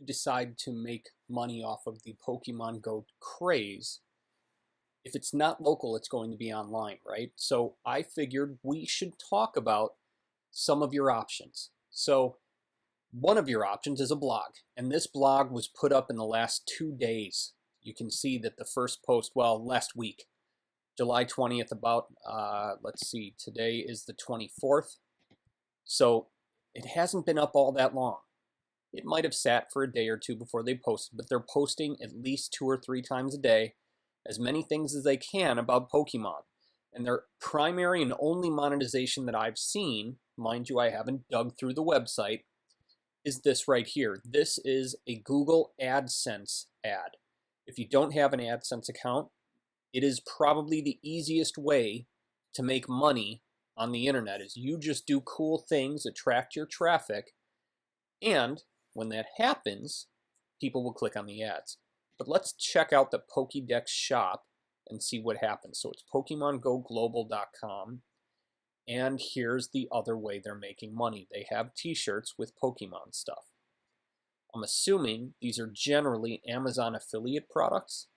decide to make money off of the Pokemon Go craze, if it's not local, it's going to be online, right? So I figured we should talk about some of your options. So one of your options is a blog, and this blog was put up in the last 2 days. You can see that the first post, well, last week, July 20th, about, let's see, today is the 24th. So it hasn't been up all that long. It might have sat for a day or two before they posted, but they're posting at least 2 or 3 times a day, as many things as they can about Pokemon. And their primary and only monetization that I've seen, mind you, I haven't dug through the website, is this right here. This is a Google AdSense ad. If you don't have an AdSense account, it is probably the easiest way to make money on the internet, is you just do cool things, attract your traffic, and when that happens, people will click on the ads. But let's check out the Pokédex shop and see what happens. So it's PokemonGoGlobal.com, and here's the other way they're making money. They have t-shirts with Pokemon stuff. I'm assuming these are generally Amazon affiliate products,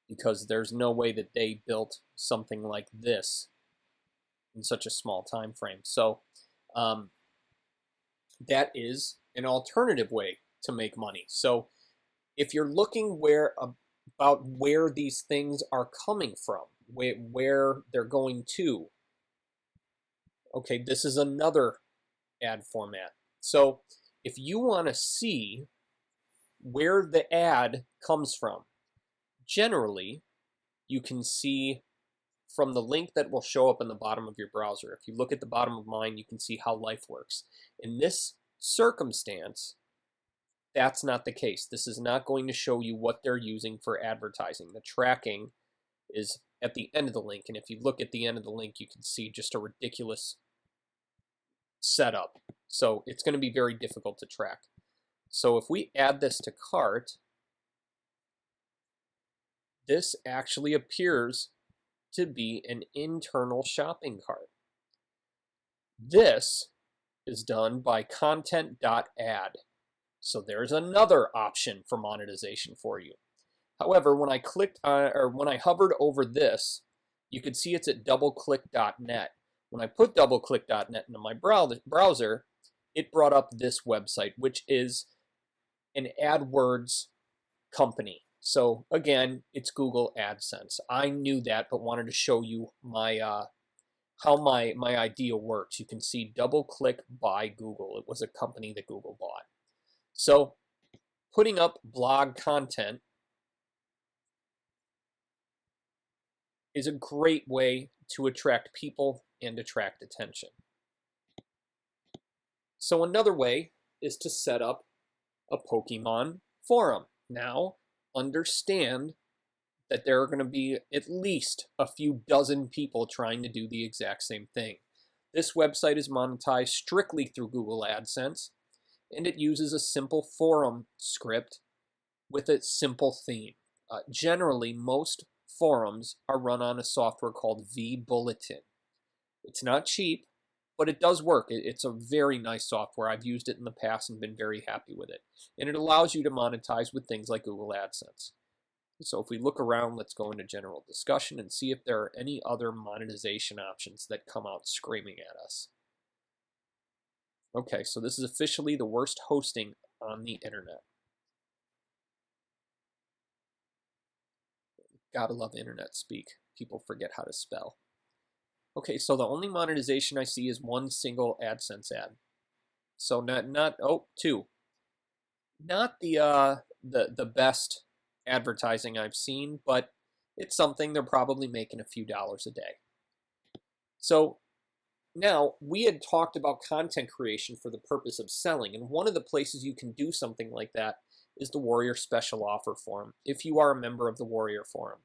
because there's no way that they built something like this in such a small time frame. So that is an alternative way to make money. So if you're looking about where these things are coming from, where they're going to, okay, this is another ad format. So if you want to see where the ad comes from, generally you can see from the link that will show up in the bottom of your browser. If you look at the bottom of mine, you can see how Life works. In this circumstance, that's not the case. This is not going to show you what they're using for advertising. The tracking is at the end of the link, and if you look at the end of the link, you can see just a ridiculous setup. So it's going to be very difficult to track. So if we add this to cart, this actually appears to be an internal shopping cart. This is done by content.ad. So there's another option for monetization for you. However, when I clicked on, or when I hovered over this, you could see it's at doubleclick.net. When I put doubleclick.net into my browser, it brought up this website, which is an AdWords company. So again, it's Google AdSense. I knew that, but wanted to show you my how my idea works. You can see DoubleClick by Google. It was a company that Google bought. So putting up blog content is a great way to attract people and attract attention. So another way is to set up a Pokemon forum. Now, understand that there are going to be at least a few dozen people trying to do the exact same thing. This website is monetized strictly through Google AdSense, and it uses a simple forum script with a simple theme. Generally, most forums are run on a software called vBulletin. It's not cheap, but it does work. It's a very nice software. I've used it in the past and been very happy with it. And it allows you to monetize with things like Google AdSense. So if we look around, let's go into general discussion and see if there are any other monetization options that come out screaming at us. Okay, so this is officially the worst hosting on the internet. Gotta love internet speak. People forget how to spell. Okay, so the only monetization I see is one single AdSense ad. So two. Not the best advertising I've seen, but it's something. They're probably making a few dollars a day. So now, we had talked about content creation for the purpose of selling, and one of the places you can do something like that is the Warrior Special Offer Forum, if you are a member of the Warrior Forum.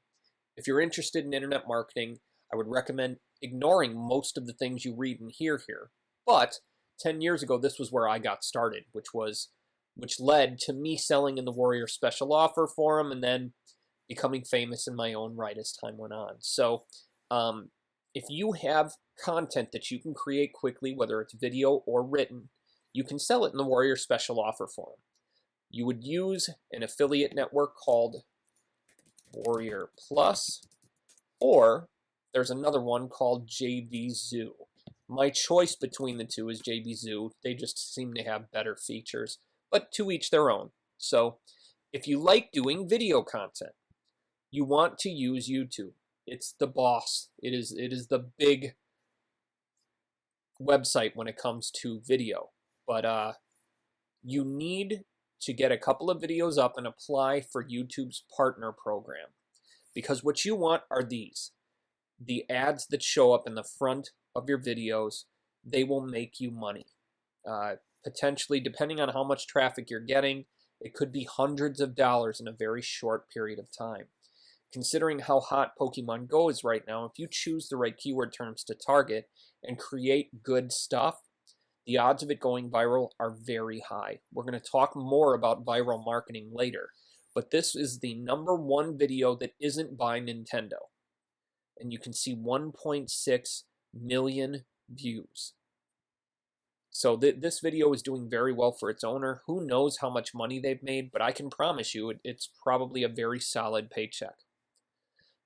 If you're interested in internet marketing, I would recommend ignoring most of the things you read and hear here. But 10 years ago, this was where I got started, which led to me selling in the Warrior Special Offer Forum and then becoming famous in my own right as time went on. So if you have content that you can create quickly, whether it's video or written, you can sell it in the Warrior Special Offer Forum. You would use an affiliate network called Warrior Plus, or there's another one called JVZoo. My choice between the two is JVZoo. They just seem to have better features, but to each their own. So if you like doing video content, you want to use YouTube. It's the boss. It is the big website when it comes to video. But you need to get a couple of videos up and apply for YouTube's partner program. Because what you want are these. The ads that show up in the front of your videos, they will make you money. Potentially, depending on how much traffic you're getting, it could be hundreds of dollars in a very short period of time. Considering how hot Pokemon Go is right now, if you choose the right keyword terms to target and create good stuff, the odds of it going viral are very high. We're going to talk more about viral marketing later, but this is the #1 video that isn't by Nintendo. And you can see 1.6 million views. So this video is doing very well for its owner. Who knows how much money they've made, but I can promise you it's probably a very solid paycheck.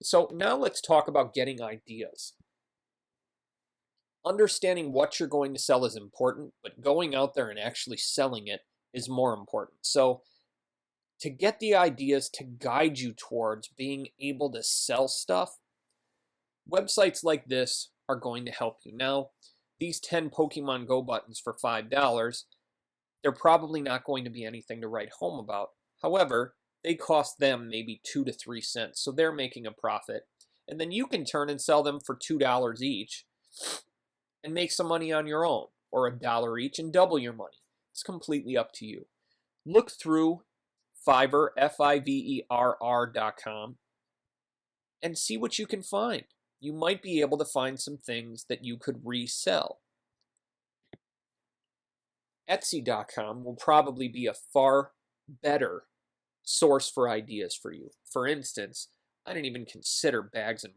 So now let's talk about getting ideas. Understanding what you're going to sell is important, but going out there and actually selling it is more important. So to get the ideas to guide you towards being able to sell stuff, websites like this are going to help you. Now, these 10 Pokemon Go buttons for $5, they're probably not going to be anything to write home about. However, they cost them maybe 2 to 3 cents, so they're making a profit. And then you can turn and sell them for $2 each and make some money on your own, or $1 each and double your money. It's completely up to you. Look through Fiverr, Fiverr.com, and see what you can find. You might be able to find some things that you could resell. Etsy.com will probably be a far better source for ideas for you. For instance, I didn't even consider bags and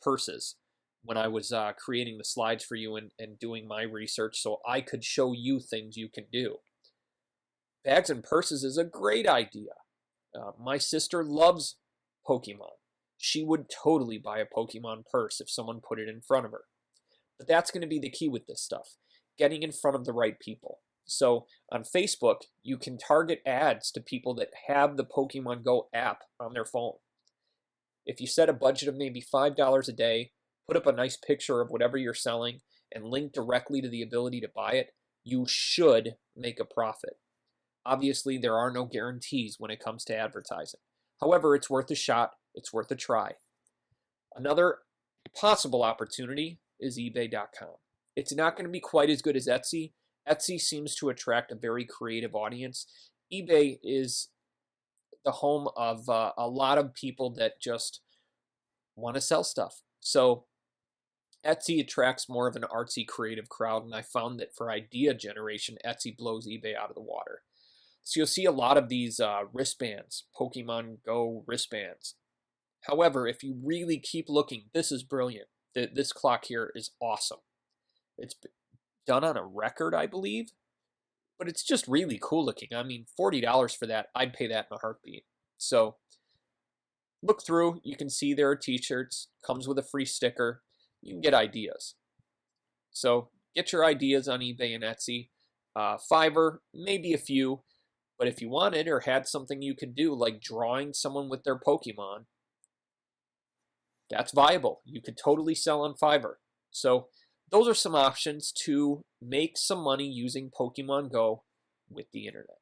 purses when I was creating the slides for you and doing my research so I could show you things you can do. Bags and purses is a great idea. My sister loves Pokemon. She would totally buy a Pokemon purse if someone put it in front of her. But that's going to be the key with this stuff, getting in front of the right people. So on Facebook, you can target ads to people that have the Pokemon Go app on their phone. If you set a budget of maybe $5 a day, put up a nice picture of whatever you're selling, and link directly to the ability to buy it, you should make a profit. Obviously, there are no guarantees when it comes to advertising. However, it's worth a shot. It's worth a try. Another possible opportunity is eBay.com. It's not going to be quite as good as Etsy. Etsy seems to attract a very creative audience. eBay is the home of a lot of people that just want to sell stuff. So Etsy attracts more of an artsy, creative crowd, and I found that for idea generation, Etsy blows eBay out of the water. So you'll see a lot of these wristbands, Pokemon Go wristbands. However, if you really keep looking, this is brilliant. This clock here is awesome. It's done on a record, I believe, but it's just really cool looking. I mean, $40 for that, I'd pay that in a heartbeat. So look through, you can see there are t-shirts, comes with a free sticker. You can get ideas. So get your ideas on eBay and Etsy. Fiverr, maybe a few, but if you wanted or had something you could do, like drawing someone with their Pokemon, that's viable. You could totally sell on Fiverr. So those are some options to make some money using Pokemon Go with the internet.